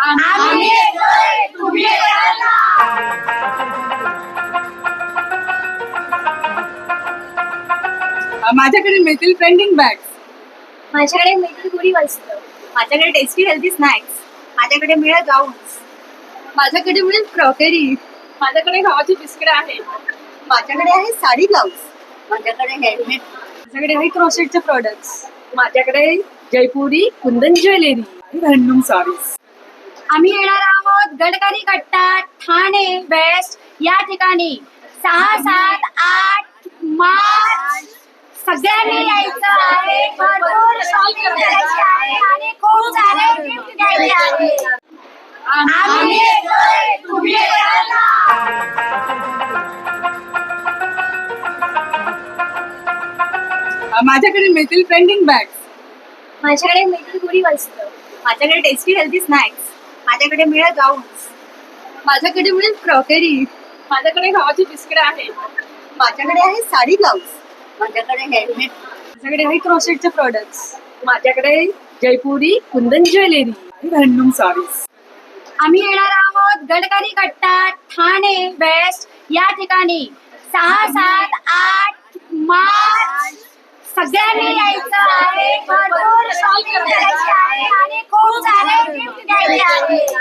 आम्ही येतोय, तुम्ही येणार ना? माझ्याकडे मिळतील ट्रेंडिंग बॅग्स. माझ्याकडे मिळतील गुढी वस्त्र. माझ्याकडे टेस्टी हेल्दी स्नॅक्स. माझ्याकडे मिळेल गाऊन्स. माझ्याकडे मिळेल क्रॉकरी. माझ्याकडे गव्हाची बिस्किट आहे. माझ्याकडे आहे साडी ब्लाऊज. माझ्याकडे हेल्मेट. माझ्याकडे आहे क्रोशेटचे प्रोडक्ट्स. माझ्याकडे जयपुरी कुंदन ज्वेलरी. Handloom sarees. आम्ही येणार आहोत गडकरी कट्टा ठाणे वेस्ट या ठिकाणी 6, 7, 8 मार्च. सगळ्यांनी यायचं आहे, भरपूर शॉपिंग करायची आहे आणि खूप सारे गिफ्ट घ्यायचे आहे. आम्ही येतोय, तुम्ही येणार ना? माझ्याकडे मिळतील ट्रेंडिंग बॅग्स. माझ्याकडे मिळतील गुढी वस्त्र. माझ्याकडे टेस्टी हेल्दी स्नॅक्स. माझ्याकडे मिळेल गाऊन्स. माझ्याकडे मिळेल क्रॉकरी. माझ्याकडे गव्हाची बिस्किट आहे. माझ्याकडे आहे साडी ब्लाऊज. माझ्याकडे हेल्मेट. माझ्याकडे आहे क्रोशेटचे प्रोडक्ट्स. माझ्याकडे जयपुरी कुंदन ज्वेलरी. Handloom sarees. आम्ही येणार आहोत गडकरी कट्टा ठाणे वेस्ट या ठिकाणी 6, 7, 8 मार्च. सगळ्यांनी यायचं आहे, भरपूर शॉपिंग करायची आहे आणि खूप सारे गिफ्ट घ्यायचे आहे.